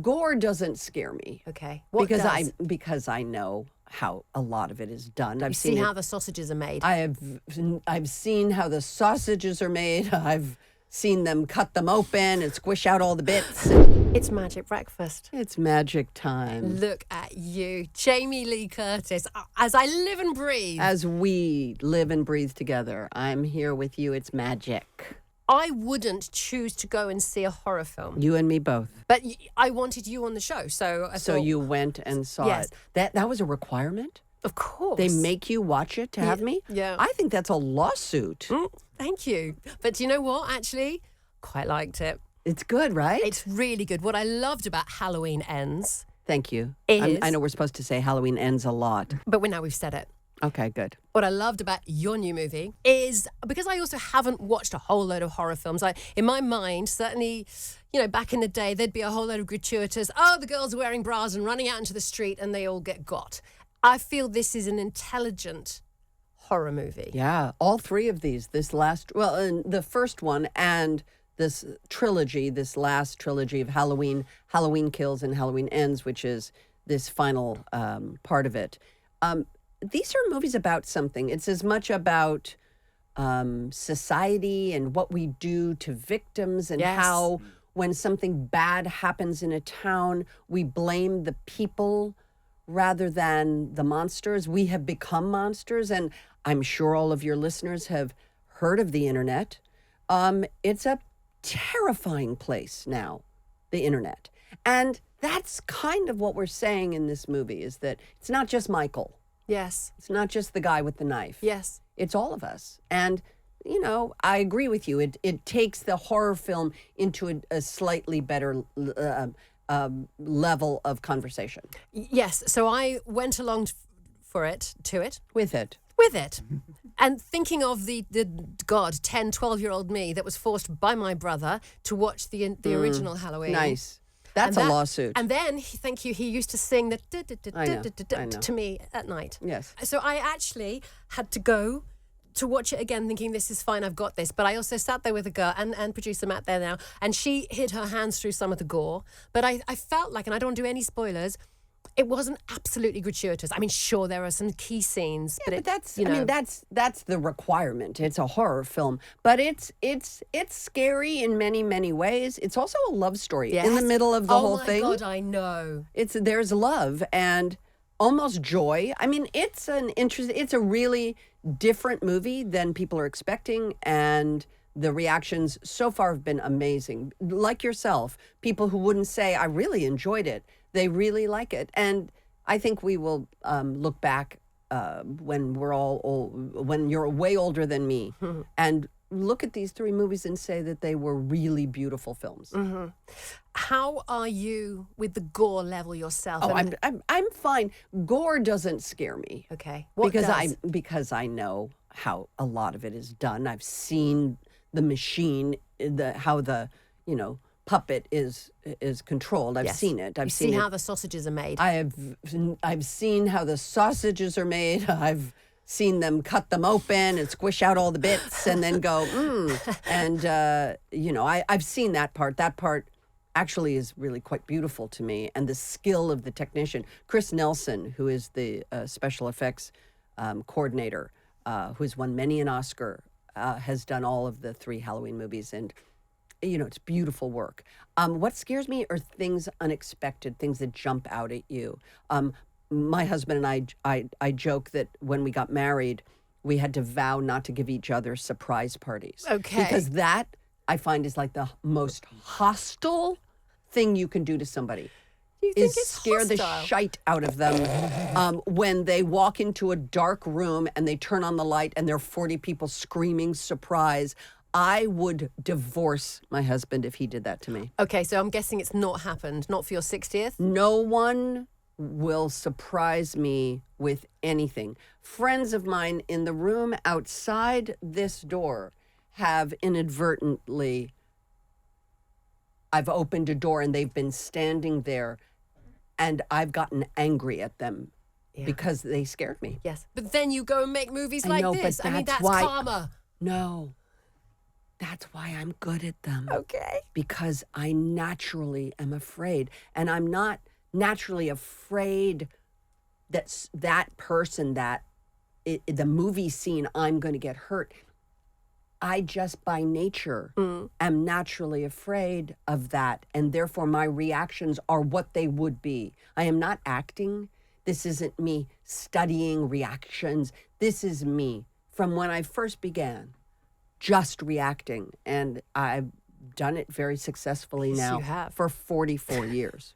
Gore doesn't scare me. Okay. What because does? because I know how a lot of it is done. I've You seen see it. how the sausages are made. I've seen how the sausages are made. I've seen them cut them open and squish out all the bits. It's magic breakfast. It's magic time. Look at you, Jamie Lee Curtis. As I live and breathe. As we live and breathe together, I'm here with you. It's magic. I wouldn't choose to go and see a horror film, You and me both. but I wanted you on the show, so I So thought, you went and saw Yes. it. That was a requirement? of course, They make you watch it to have me? yeah. I think that's a lawsuit. Thank you. But do you know what? Actually, quite liked it. It's good, right? It's really good. What I loved about Halloween Ends, Thank you. Is- I know we're supposed to say Halloween ends a lot. but now we've said it. Okay, good. What I loved about your new movie is because I also haven't watched a whole load of horror films. In my mind, certainly, back in the day, there'd be a whole load of gratuitous, the girls are wearing bras and running out into the street and they all get got. I feel this is an intelligent horror movie. Yeah, all three of these. And the first one and this last trilogy of Halloween Kills and Halloween Ends, which is this final part of it. These are movies about something. It's as much about society and what we do to victims and Yes. how when something bad happens in a town, we blame the people rather than the monsters. We have become monsters. And I'm sure all of your listeners have heard of the internet. It's a terrifying place now, the internet. And that's kind of what we're saying in this movie, is that it's not just Michael. Yes. It's not just the guy with the knife. Yes. It's all of us. And, I agree with you. It takes the horror film into a slightly better level of conversation. Yes. So I went along to it. With it. And thinking of the 10, 12-year-old me that was forced by my brother to watch the original Halloween. Nice. That's And a lawsuit. And then, thank you, he used to sing the I know. to me at night. Yes. So I actually had to go to watch it again thinking this is fine, I've got this. But I also sat there with a girl and producer Matt there now, and she hid her hands through some of the gore. But I felt like, and I don't want to do any spoilers, it wasn't absolutely gratuitous. I mean, sure, there are some key scenes, but that's the requirement. It's a horror film, but it's scary in many, many ways. It's also a love story in the middle of the whole thing. Oh my God, I know. There's love and almost joy. I mean, it's a really different movie than people are expecting, and the reactions so far have been amazing. Like yourself, people who wouldn't say, I really enjoyed it. They really like it. And I think we will look back when we're all old, when you're way older than me, and look at these three movies and say that they were really beautiful films. Mm-hmm. How are you with the gore level yourself? Oh, I'm fine. Gore doesn't scare me. Okay. What does? Because I know how a lot of it is done. I've seen the machine, how the puppet is controlled. I've seen it. I've seen how the sausages are made. I've seen how the sausages are made. I've seen them cut them open and squish out all the bits and then go, And, I've seen that part. That part actually is really quite beautiful to me. And the skill of the technician, Chris Nelson, who is the special effects coordinator, who's won many an Oscar, has done all of the three Halloween movies. And it's beautiful work. What scares me are things unexpected, things that jump out at you. My husband and I joke that when we got married, we had to vow not to give each other surprise parties. Okay. Because that, I find, is like the most hostile thing you can do to somebody. You think Is it's scare the hostile? shite out of them when they walk into a dark room and they turn on the light and there are 40 people screaming surprise. I would divorce my husband if he did that to me. Okay, so I'm guessing it's not happened, not for your 60th? No one will surprise me with anything. Friends of mine in the room outside this door have inadvertently, I've opened a door and they've been standing there and I've gotten angry at them because they scared me. Yes. But then you go and make movies I like know, but this. I mean, that's that's why- karma. No. That's why I'm good at them. Okay. Because I naturally am afraid. And I'm not naturally afraid that that person, the movie scene, I'm going to get hurt. I just by nature am naturally afraid of that. And therefore, my reactions are what they would be. I am not acting. This isn't me studying reactions. This is me from when I first began, just reacting. And I've done it very successfully Yes, now you have. for 44 years.